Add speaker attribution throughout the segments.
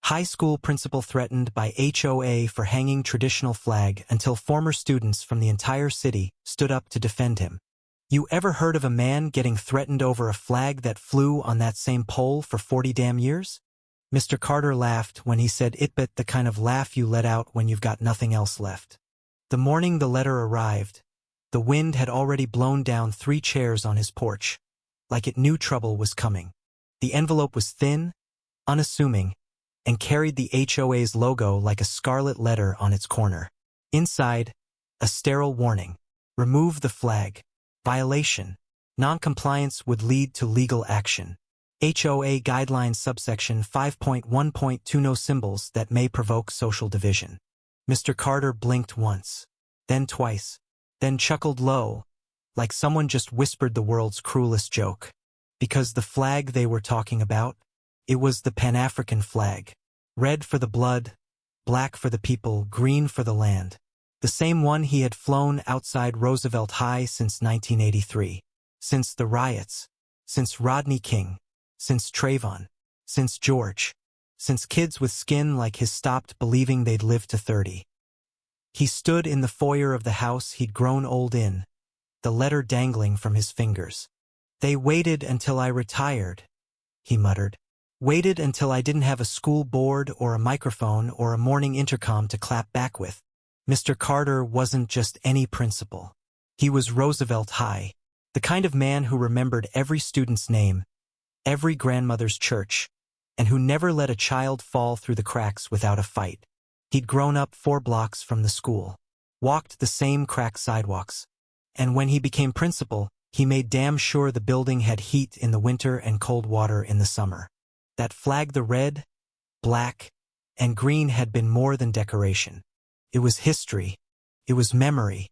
Speaker 1: High school principal threatened by HOA for hanging traditional flag until former students from the entire city stood up to defend him. You ever heard of a man getting threatened over a flag that flew on that same pole for 40 damn years? Mr. Carter laughed when he said it, but the kind of laugh you let out when you've got nothing else left. The morning the letter arrived, the wind had already blown down 3 chairs on his porch, like it knew trouble was coming. The envelope was thin, unassuming, and carried the HOA's logo like a scarlet letter on its corner. Inside, a sterile warning. Remove the flag. Violation. Non-compliance would lead to legal action. HOA Guidelines subsection 5.1.2 No symbols that may provoke social division. Mr. Carter blinked once, then twice, then chuckled low, like someone just whispered the world's cruelest joke. Because the flag they were talking about, it was the Pan-African flag. Red for the blood, black for the people, green for the land. The same one he had flown outside Roosevelt High since 1983. Since the riots. Since Rodney King. Since Trayvon. Since George. Since kids with skin like his stopped believing they'd live to 30. He stood in the foyer of the house he'd grown old in, the letter dangling from his fingers. They waited until I retired, he muttered. Waited until I didn't have a school board or a microphone or a morning intercom to clap back with. Mr. Carter wasn't just any principal. He was Roosevelt High, the kind of man who remembered every student's name, every grandmother's church, and who never let a child fall through the cracks without a fight. He'd grown up 4 blocks from the school, walked the same cracked sidewalks, and when he became principal, he made damn sure the building had heat in the winter and cold water in the summer. That flag, the red, black, and green, had been more than decoration. It was history. It was memory.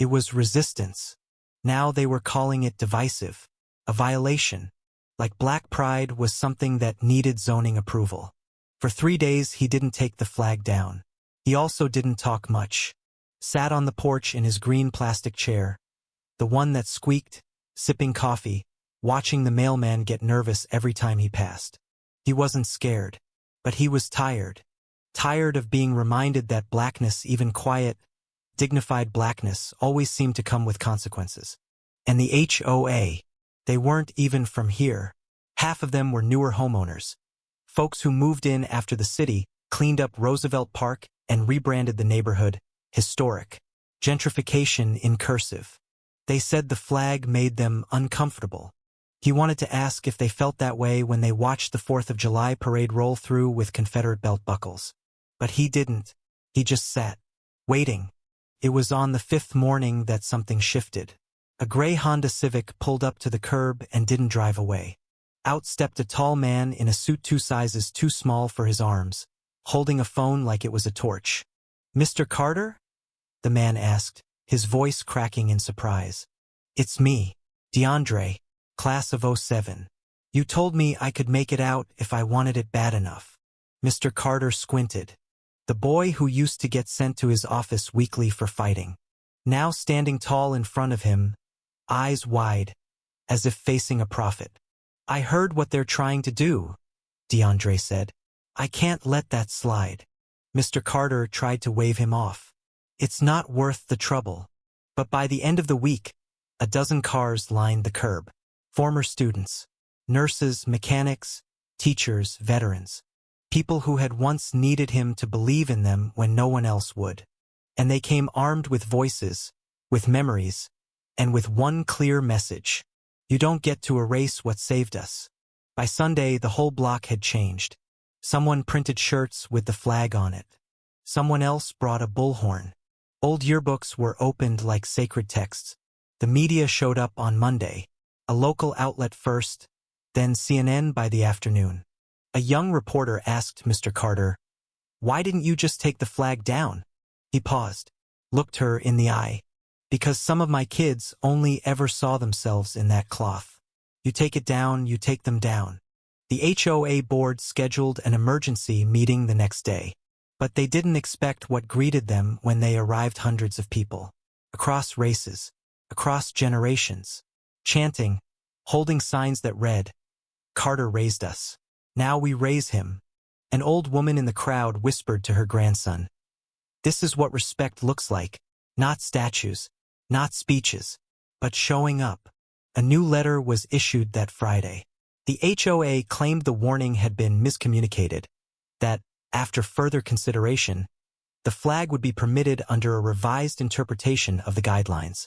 Speaker 1: It was resistance. Now they were calling it divisive, a violation. Like black pride was something that needed zoning approval. For 3 days he didn't take the flag down. He also didn't talk much. Sat on the porch in his green plastic chair, the one that squeaked, sipping coffee, watching the mailman get nervous every time he passed. He wasn't scared, but he was tired. Tired of being reminded that blackness, even quiet, dignified blackness, always seemed to come with consequences. And the HOA, they weren't even from here. Half of them were newer homeowners. Folks who moved in after the city cleaned up Roosevelt Park and rebranded the neighborhood historic. Gentrification in cursive. They said the flag made them uncomfortable. He wanted to ask if they felt that way when they watched the 4th of July parade roll through with Confederate belt buckles. But he didn't. He just sat, waiting. It was on the 5th morning that something shifted. A gray Honda Civic pulled up to the curb and didn't drive away. Out stepped a tall man in a suit 2 sizes too small for his arms, holding a phone like it was a torch. "Mr. Carter?" the man asked, his voice cracking in surprise. "It's me, DeAndre, class of '07. You told me I could make it out if I wanted it bad enough." Mr. Carter squinted. The boy who used to get sent to his office weekly for fighting, now standing tall in front of him, eyes wide, as if facing a prophet. "I heard what they're trying to do," DeAndre said. "I can't let that slide." Mr. Carter tried to wave him off. "It's not worth the trouble." But by the end of the week, a dozen cars lined the curb. Former students, nurses, mechanics, teachers, veterans. People who had once needed him to believe in them when no one else would. And they came armed with voices, with memories, and with one clear message. You don't get to erase what saved us. By Sunday, the whole block had changed. Someone printed shirts with the flag on it. Someone else brought a bullhorn. Old yearbooks were opened like sacred texts. The media showed up on Monday. A local outlet first, then CNN by the afternoon. A young reporter asked Mr. Carter, "Why didn't you just take the flag down?" He paused, looked her in the eye. "Because some of my kids only ever saw themselves in that cloth. You take it down, you take them down." The HOA board scheduled an emergency meeting the next day, but they didn't expect what greeted them when they arrived: hundreds of people, across races, across generations, chanting, holding signs that read, "Carter raised us. Now we raise him." An old woman in the crowd whispered to her grandson. This is what respect looks like. Not statues, not speeches, but showing up. A new letter was issued that Friday. The HOA claimed the warning had been miscommunicated, that, after further consideration, the flag would be permitted under a revised interpretation of the guidelines.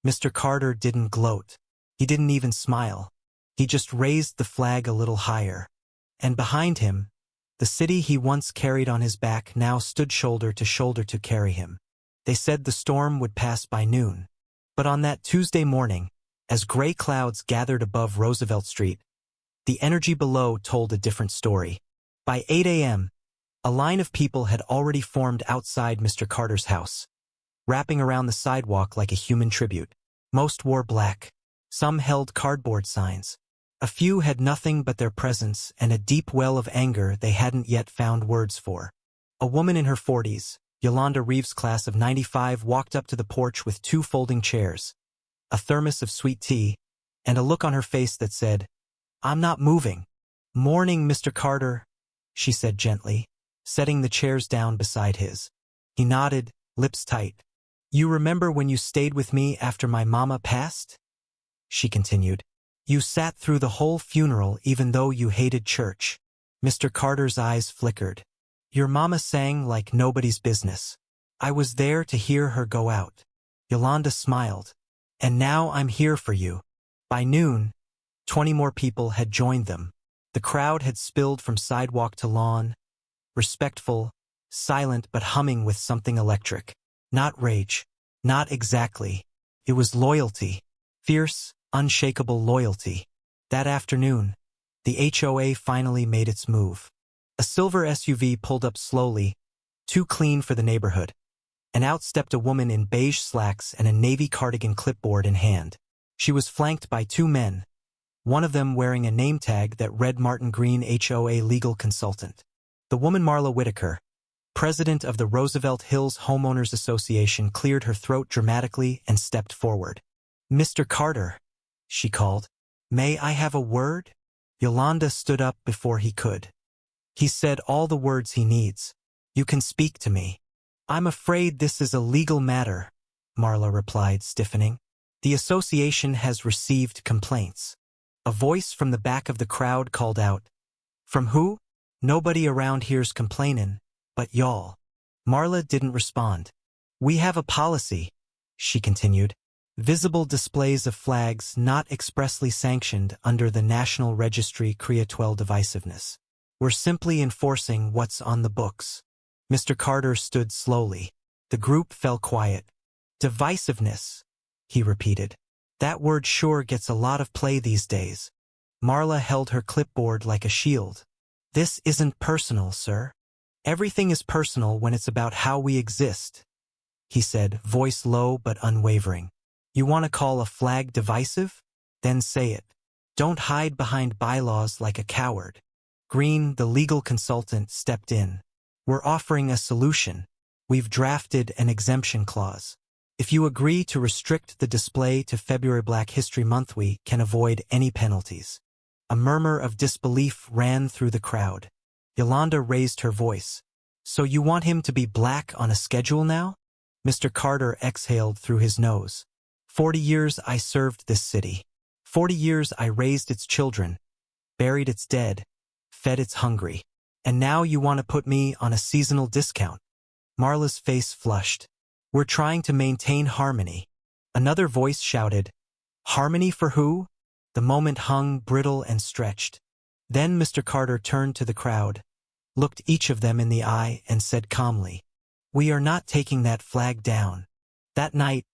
Speaker 1: Mr. Carter didn't gloat. He didn't even smile. He just raised the flag a little higher. And behind him, the city he once carried on his back now stood shoulder to carry him. They said the storm would pass by noon. But on that Tuesday morning, as gray clouds gathered above Roosevelt Street, the energy below told a different story. By 8 a.m., a line of people had already formed outside Mr. Carter's house, wrapping around the sidewalk like a human tribute. Most wore black. Some held cardboard signs. A few had nothing but their presence and a deep well of anger they hadn't yet found words for. A woman in her 40s, Yolanda Reeves' class of '95, walked up to the porch with 2 folding chairs, a thermos of sweet tea, and a look on her face that said, "I'm not moving." "Morning, Mr. Carter," she said gently, setting the chairs down beside his. He nodded, lips tight. "You remember when you stayed with me after my mama passed?" she continued. "You sat through the whole funeral even though you hated church." Mr. Carter's eyes flickered. "Your mama sang like nobody's business. I was there to hear her go out." Yolanda smiled. "And now I'm here for you." By noon, 20 more people had joined them. The crowd had spilled from sidewalk to lawn, respectful, silent but humming with something electric. Not rage. Not exactly. It was loyalty. Fierce, unshakable loyalty. That afternoon, the HOA finally made its move. A silver SUV pulled up slowly, too clean for the neighborhood, and out stepped a woman in beige slacks and a navy cardigan, clipboard in hand. She was flanked by 2 men, one of them wearing a name tag that read Martin Green, HOA legal consultant. The woman, Marla Whitaker, president of the Roosevelt Hills Homeowners Association, cleared her throat dramatically and stepped forward. "Mr. Carter," she called. "May I have a word?" Yolanda stood up before he could. "He said all the words he needs. You can speak to me." "I'm afraid this is a legal matter," Marla replied, stiffening. "The association has received complaints." A voice from the back of the crowd called out. "From who?" "Nobody around here's complainin', but y'all." Marla didn't respond. "We have a policy," she continued. "Visible displays of flags not expressly sanctioned under the National Registry crea 12 divisiveness. We're simply enforcing what's on the books." Mr. Carter stood slowly. The group fell quiet. "Divisiveness," he repeated. "That word sure gets a lot of play these days." Marla held her clipboard like a shield. "This isn't personal, sir. Everything is personal when it's about how we exist," he said, voice low but unwavering. "You want to call a flag divisive? Then say it. Don't hide behind bylaws like a coward." Green, the legal consultant, stepped in. "We're offering a solution. We've drafted an exemption clause. If you agree to restrict the display to February Black History Month, we can avoid any penalties." A murmur of disbelief ran through the crowd. Yolanda raised her voice. "So you want him to be black on a schedule now?" Mr. Carter exhaled through his nose. 40 years I served this city. 40 years I raised its children, buried its dead, fed its hungry. And now you want to put me on a seasonal discount." Marla's face flushed. "We're trying to maintain harmony." Another voice shouted, "Harmony for who?" The moment hung brittle and stretched. Then Mr. Carter turned to the crowd, looked each of them in the eye, and said calmly, "We are not taking that flag down." That night,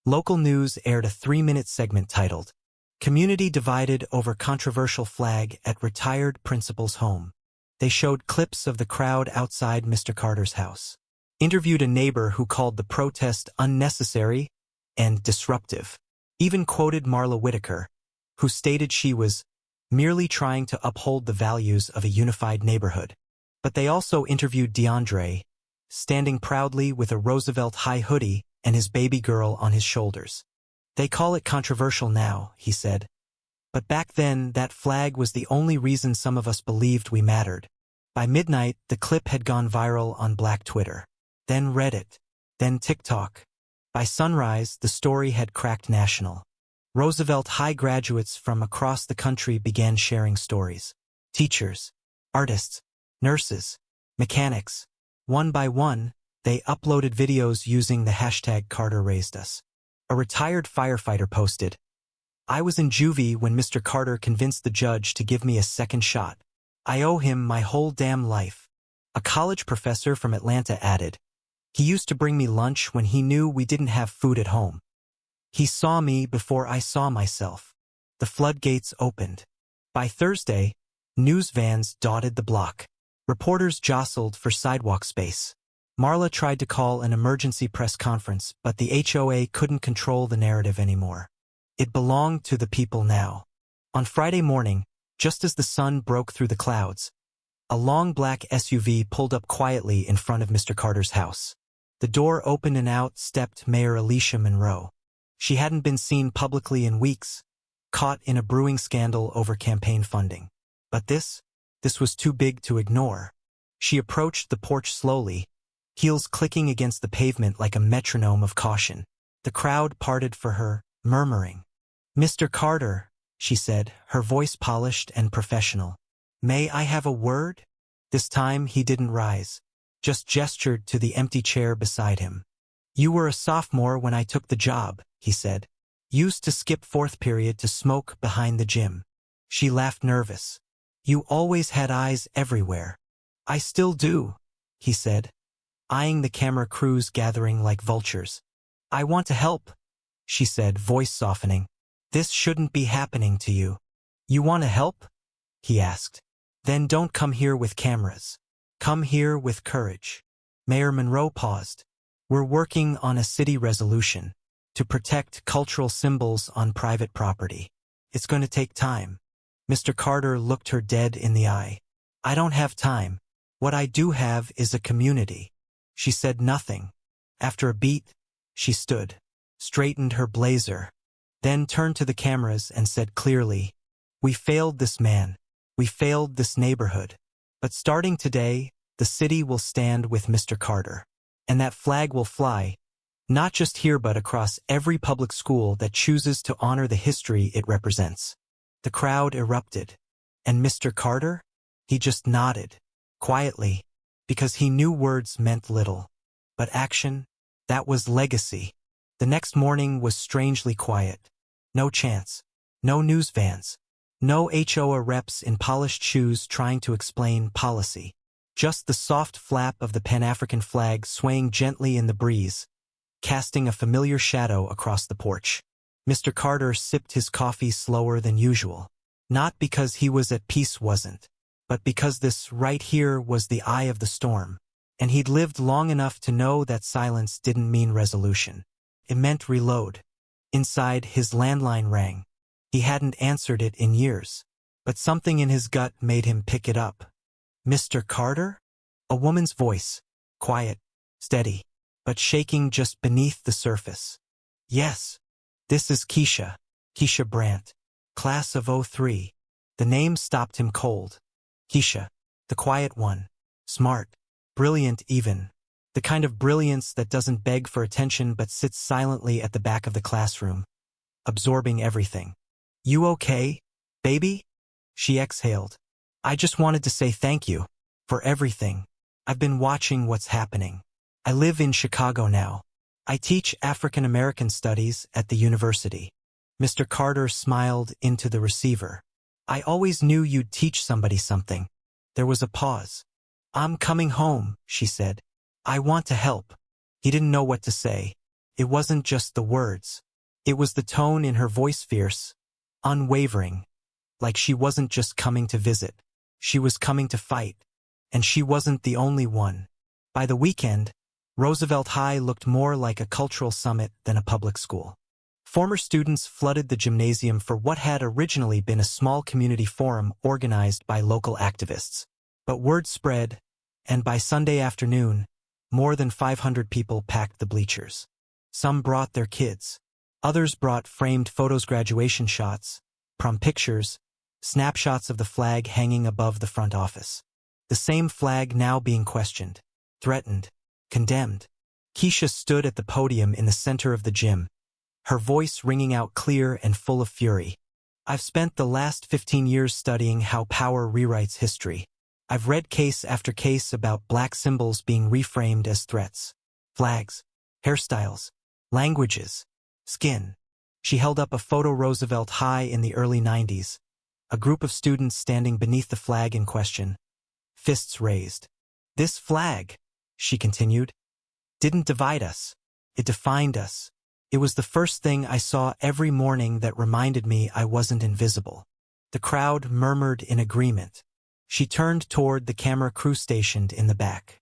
Speaker 1: local news aired a 3-minute segment titled, "Community Divided Over Controversial Flag at Retired Principal's Home." They showed clips of the crowd outside Mr. Carter's house, interviewed a neighbor who called the protest unnecessary and disruptive, even quoted Marla Whitaker, who stated she was merely trying to uphold the values of a unified neighborhood. But they also interviewed DeAndre, standing proudly with a Roosevelt high hoodie and his baby girl on his shoulders. "They call it controversial now," he said. "But back then, that flag was the only reason some of us believed we mattered." By midnight, the clip had gone viral on Black Twitter, then Reddit, then TikTok. By sunrise, the story had cracked national. Roosevelt High graduates from across the country began sharing stories. Teachers, artists, nurses, mechanics. One by one, they uploaded videos using the hashtag Carter Raised Us. A retired firefighter posted, "I was in juvie when Mr. Carter convinced the judge to give me a second shot. I owe him my whole damn life." A college professor from Atlanta added, "He used to bring me lunch when he knew we didn't have food at home. He saw me before I saw myself." The floodgates opened. By Thursday, news vans dotted the block. Reporters jostled for sidewalk space. Marla tried to call an emergency press conference, but the HOA couldn't control the narrative anymore. It belonged to the people now. On Friday morning, just as the sun broke through the clouds, a long black SUV pulled up quietly in front of Mr. Carter's house. The door opened and out stepped Mayor Alicia Monroe. She hadn't been seen publicly in weeks, caught in a brewing scandal over campaign funding. But this was too big to ignore. She approached the porch slowly, heels clicking against the pavement like a metronome of caution. The crowd parted for her, murmuring. "Mr. Carter," she said, her voice polished and professional. "May I have a word?" This time he didn't rise, just gestured to the empty chair beside him. "You were a sophomore when I took the job," he said. "Used to skip fourth period to smoke behind the gym." She laughed nervous. "You always had eyes everywhere." "I still do," he said, eyeing the camera crews gathering like vultures. "I want to help," she said, voice softening. "This shouldn't be happening to you." "You want to help?" he asked. "Then don't come here with cameras. Come here with courage." Mayor Monroe paused. "We're working on a city resolution to protect cultural symbols on private property. It's going to take time." Mr. Carter looked her dead in the eye. "I don't have time. What I do have is a community." She said nothing. After a beat, she stood, straightened her blazer, then turned to the cameras and said clearly, "We failed this man. We failed this neighborhood. But starting today, the city will stand with Mr. Carter. And that flag will fly, not just here but across every public school that chooses to honor the history it represents." The crowd erupted. And Mr. Carter? He just nodded, quietly, because he knew words meant little. But action, that was legacy. The next morning was strangely quiet. No chants, no news vans, no HOA reps in polished shoes trying to explain policy. Just the soft flap of the Pan-African flag swaying gently in the breeze, casting a familiar shadow across the porch. Mr. Carter sipped his coffee slower than usual. Not because he was at peace wasn't, but because this right here was the eye of the storm. And he'd lived long enough to know that silence didn't mean resolution. It meant reload. Inside, his landline rang. He hadn't answered it in years, but something in his gut made him pick it up. "Mr. Carter?" A woman's voice, quiet, steady, but shaking just beneath the surface. "Yes. This is Keisha Brandt, class of '03. The name stopped him cold. Keisha, the quiet one, smart, brilliant even. The kind of brilliance that doesn't beg for attention but sits silently at the back of the classroom, absorbing everything. "You okay, baby?" She exhaled. "I just wanted to say thank you for everything. I've been watching what's happening. I live in Chicago now. I teach African American studies at the university." Mr. Carter smiled into the receiver. "I always knew you'd teach somebody something." There was a pause. "I'm coming home," she said. "I want to help." He didn't know what to say. It wasn't just the words. It was the tone in her voice, fierce, unwavering, like she wasn't just coming to visit. She was coming to fight. And she wasn't the only one. By the weekend, Roosevelt High looked more like a cultural summit than a public school. Former students flooded the gymnasium for what had originally been a small community forum organized by local activists. But word spread, and by Sunday afternoon, more than 500 people packed the bleachers. Some brought their kids. Others brought framed photos, graduation shots, prom pictures, snapshots of the flag hanging above the front office. The same flag now being questioned, threatened, condemned. Keisha stood at the podium in the center of the gym, her voice ringing out clear and full of fury. I've spent the last 15 years studying how power rewrites history. I've read case after case about black symbols being reframed as threats. Flags, hairstyles, languages, skin. She held up a photo Roosevelt high in the early 90s, a group of students standing beneath the flag in question, fists raised. This flag, she continued, didn't divide us. It defined us. It was the first thing I saw every morning that reminded me I wasn't invisible. The crowd murmured in agreement. She turned toward the camera crew stationed in the back.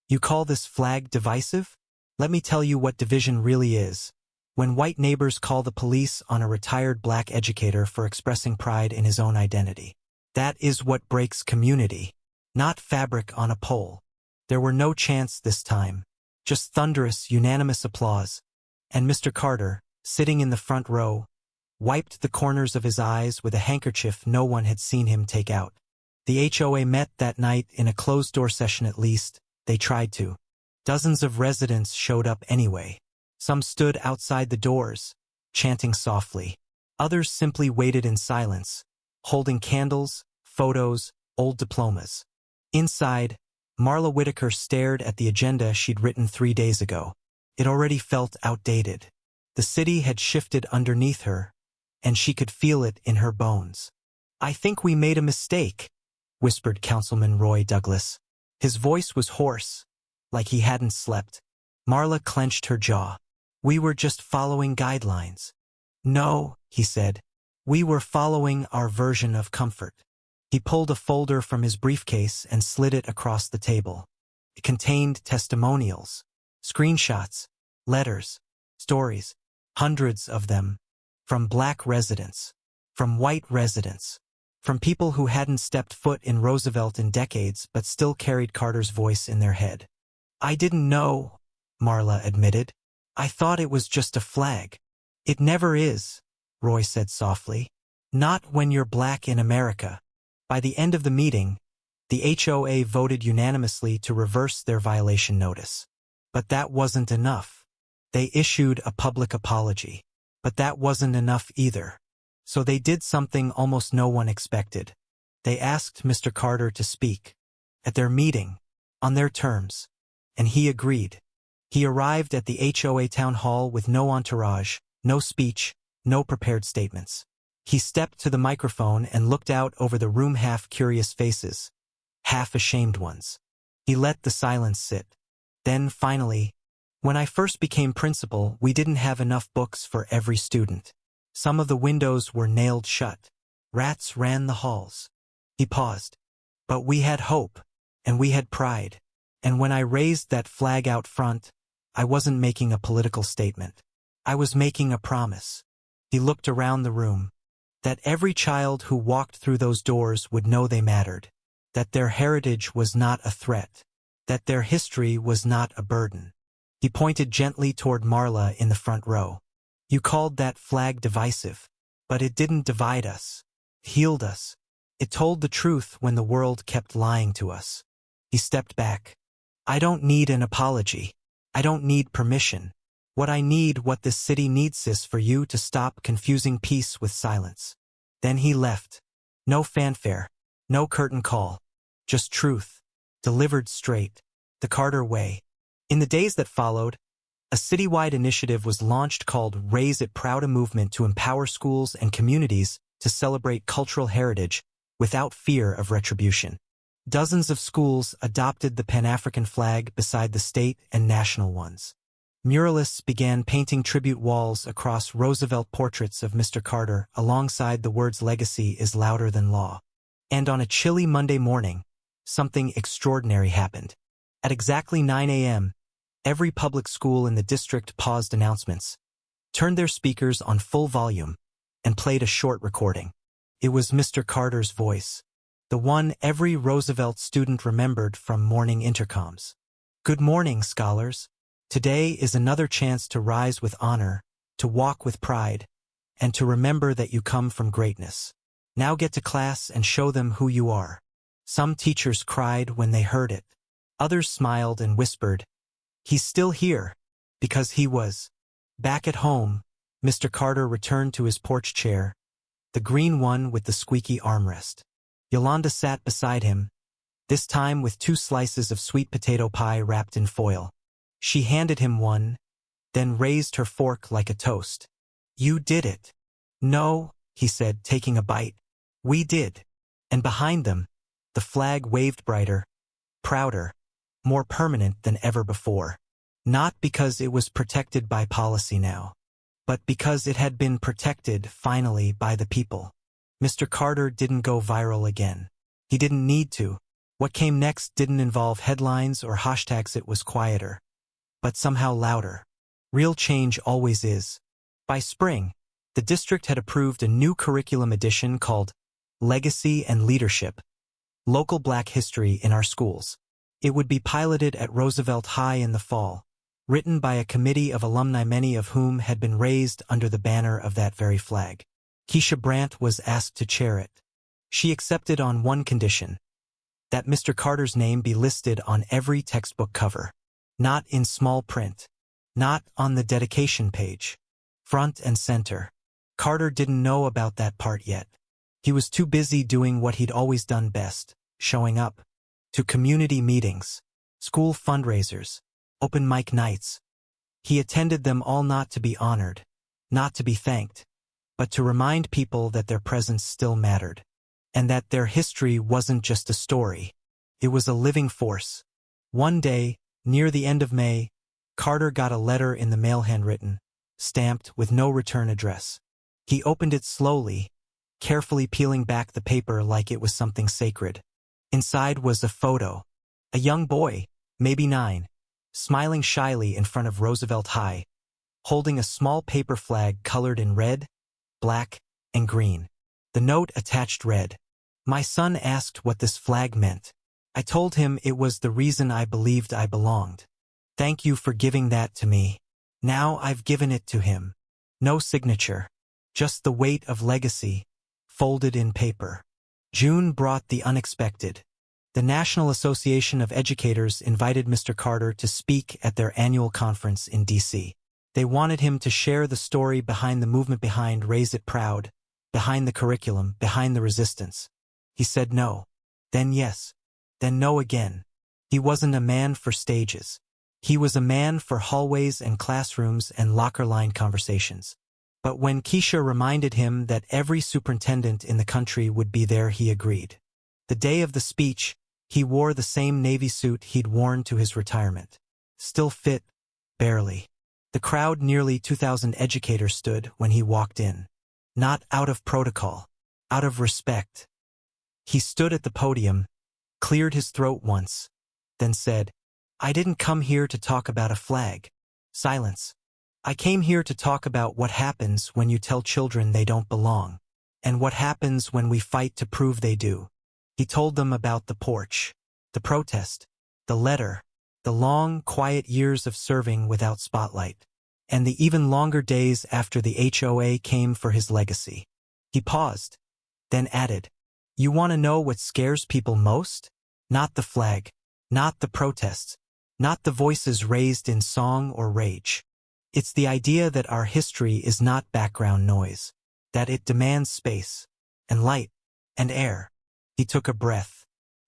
Speaker 1: You call this flag divisive? Let me tell you what division really is. When white neighbors call the police on a retired black educator for expressing pride in his own identity. That is what breaks community, not fabric on a pole. There were no chants this time, just thunderous, unanimous applause. And Mr. Carter, sitting in the front row, wiped the corners of his eyes with a handkerchief no one had seen him take out. The HOA met that night in a closed-door session at least. They tried to. Dozens of residents showed up anyway. Some stood outside the doors, chanting softly. Others simply waited in silence, holding candles, photos, old diplomas. Inside, Marla Whitaker stared at the agenda she'd written 3 days ago. It already felt outdated. The city had shifted underneath her, and she could feel it in her bones. I think we made a mistake, whispered Councilman Roy Douglas. His voice was hoarse, like he hadn't slept. Marla clenched her jaw. We were just following guidelines. No, he said. We were following our version of comfort. He pulled a folder from his briefcase and slid it across the table. It contained testimonials, screenshots, letters, stories, hundreds of them, from black residents, from white residents, from people who hadn't stepped foot in Roosevelt in decades but still carried Carter's voice in their head. I didn't know, Marla admitted. I thought it was just a flag. It never is, Roy said softly. Not when you're black in America. By the end of the meeting, the HOA voted unanimously to reverse their violation notice. But that wasn't enough. They issued a public apology. But that wasn't enough either. So they did something almost no one expected. They asked Mr. Carter to speak. At their meeting, on their terms. And he agreed. He arrived at the HOA town hall with no entourage, no speech, no prepared statements. He stepped to the microphone and looked out over the room, half curious faces, half ashamed ones. He let the silence sit. Then, finally, when I first became principal, we didn't have enough books for every student. Some of the windows were nailed shut. Rats ran the halls. He paused. But we had hope, and we had pride. And when I raised that flag out front, I wasn't making a political statement. I was making a promise. He looked around the room. That every child who walked through those doors would know they mattered. That their heritage was not a threat. That their history was not a burden. He pointed gently toward Marla in the front row. You called that flag divisive. But it didn't divide us. It healed us. It told the truth when the world kept lying to us. He stepped back. I don't need an apology. I don't need permission. What I need, what this city needs, is for you to stop confusing peace with silence. Then he left. No fanfare. No curtain call. Just truth. Delivered straight. The Carter way. In the days that followed, a citywide initiative was launched called Raise It Proud, a movement to empower schools and communities to celebrate cultural heritage without fear of retribution. Dozens of schools adopted the Pan-African flag beside the state and national ones. Muralists began painting tribute walls across Roosevelt portraits of Mr. Carter alongside the words "Legacy is louder than law." And on a chilly Monday morning, something extraordinary happened. At exactly 9 a.m., every public school in the district paused announcements, turned their speakers on full volume, and played a short recording. It was Mr. Carter's voice. The one every Roosevelt student remembered from morning intercoms. Good morning, scholars. Today is another chance to rise with honor, to walk with pride, and to remember that you come from greatness. Now get to class and show them who you are. Some teachers cried when they heard it. Others smiled and whispered, "He's still here," because he was. Back at home, Mr. Carter returned to his porch chair, the green one with the squeaky armrest. Yolanda sat beside him, this time with 2 slices of sweet potato pie wrapped in foil. She handed him one, then raised her fork like a toast. "You did it." "No," he said, taking a bite. "We did." And behind them, the flag waved brighter, prouder, more permanent than ever before. Not because it was protected by policy now, but because it had been protected, finally, by the people. Mr. Carter didn't go viral again. He didn't need to. What came next didn't involve headlines or hashtags. It was quieter, but somehow louder. Real change always is. By spring, the district had approved a new curriculum edition called Legacy and Leadership, Local Black History in Our Schools. It would be piloted at Roosevelt High in the fall, written by a committee of alumni, many of whom had been raised under the banner of that very flag. Keisha Brandt was asked to chair it. She accepted on one condition: that Mr. Carter's name be listed on every textbook cover. Not in small print. Not on the dedication page. Front and center. Carter didn't know about that part yet. He was too busy doing what he'd always done best, showing up. To community meetings, school fundraisers, open mic nights. He attended them all not to be honored, not to be thanked, but to remind people that their presence still mattered, and that their history wasn't just a story. It was a living force. One day, near the end of May, Carter got a letter in the mail, handwritten, stamped with no return address. He opened it slowly, carefully peeling back the paper like it was something sacred. Inside was a photo. A young boy, maybe 9, smiling shyly in front of Roosevelt High, holding a small paper flag colored in red, black, and green. The note attached read, "My son asked what this flag meant. I told him it was the reason I believed I belonged. Thank you for giving that to me. Now I've given it to him." No signature, just the weight of legacy, folded in paper. June brought the unexpected. The National Association of Educators invited Mr. Carter to speak at their annual conference in D.C. They wanted him to share the story behind the movement, behind Raise It Proud, behind the curriculum, behind the resistance. He said no, then yes, then no again. He wasn't a man for stages. He was a man for hallways and classrooms and locker-lined conversations. But when Keisha reminded him that every superintendent in the country would be there, he agreed. The day of the speech, he wore the same navy suit he'd worn to his retirement. Still fit, barely. The crowd, nearly 2,000 educators, stood when he walked in. Not out of protocol, out of respect. He stood at the podium, cleared his throat once, then said, "I didn't come here to talk about a flag." Silence. "I came here to talk about what happens when you tell children they don't belong, and what happens when we fight to prove they do." He told them about the porch, the protest, the letter, the long, quiet years of serving without spotlight, and the even longer days after the HOA came for his legacy. He paused, then added, "You want to know what scares people most? Not the flag, not the protests, not the voices raised in song or rage. It's the idea that our history is not background noise, that it demands space, and light, and air." He took a breath.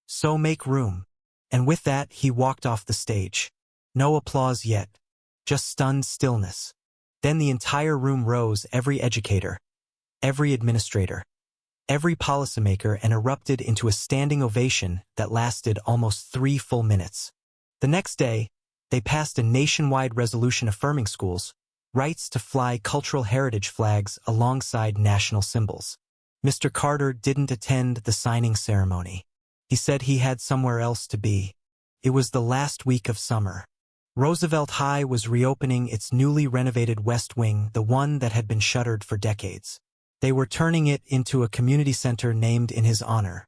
Speaker 1: "So make room." And with that, he walked off the stage. No applause yet, just stunned stillness. Then the entire room rose, every educator, every administrator, every policymaker, and erupted into a standing ovation that lasted almost 3 full minutes. The next day, they passed a nationwide resolution affirming schools' rights to fly cultural heritage flags alongside national symbols. Mr. Carter didn't attend the signing ceremony. He said he had somewhere else to be. It was the last week of summer. Roosevelt High was reopening its newly renovated West Wing, the one that had been shuttered for decades. They were turning it into a community center named in his honor,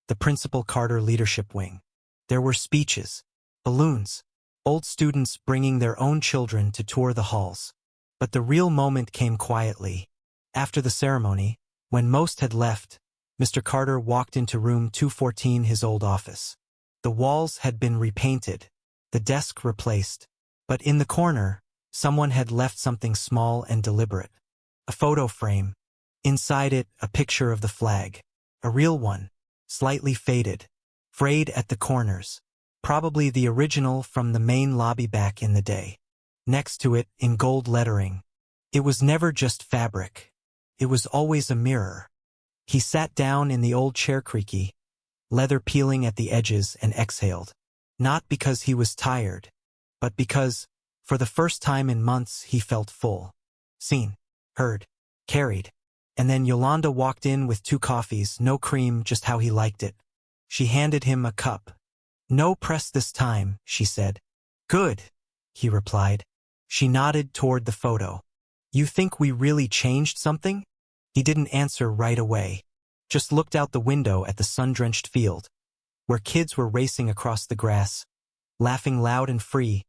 Speaker 1: the Principal Carter Leadership Wing. There were speeches, balloons, old students bringing their own children to tour the halls. But the real moment came quietly. After the ceremony, when most had left, Mr. Carter walked into room 214, his old office. The walls had been repainted, the desk replaced, but in the corner, someone had left something small and deliberate. A photo frame. Inside it, a picture of the flag. A real one, slightly faded, frayed at the corners. Probably the original from the main lobby back in the day. Next to it, in gold lettering. It was never just fabric. It was always a mirror. He sat down in the old chair, creaky, leather peeling at the edges, and exhaled. Not because he was tired, but because, for the first time in months, he felt full. Seen, heard, carried. And then Yolanda walked in with 2 coffees, no cream, just how he liked it. She handed him a cup. "No press this time," she said. "Good," he replied. She nodded toward the photo. "You think we really changed something?" He didn't answer right away, just looked out the window at the sun-drenched field, where kids were racing across the grass, laughing loud and free,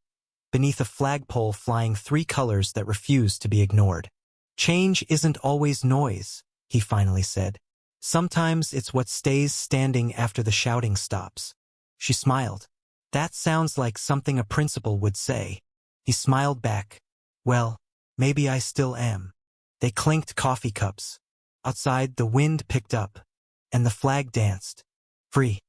Speaker 1: beneath a flagpole flying 3 colors that refused to be ignored. "Change isn't always noise," he finally said. "Sometimes it's what stays standing after the shouting stops." She smiled. "That sounds like something a principal would say." He smiled back. "Well, maybe I still am." They clinked coffee cups. Outside, the wind picked up, and the flag danced. Free.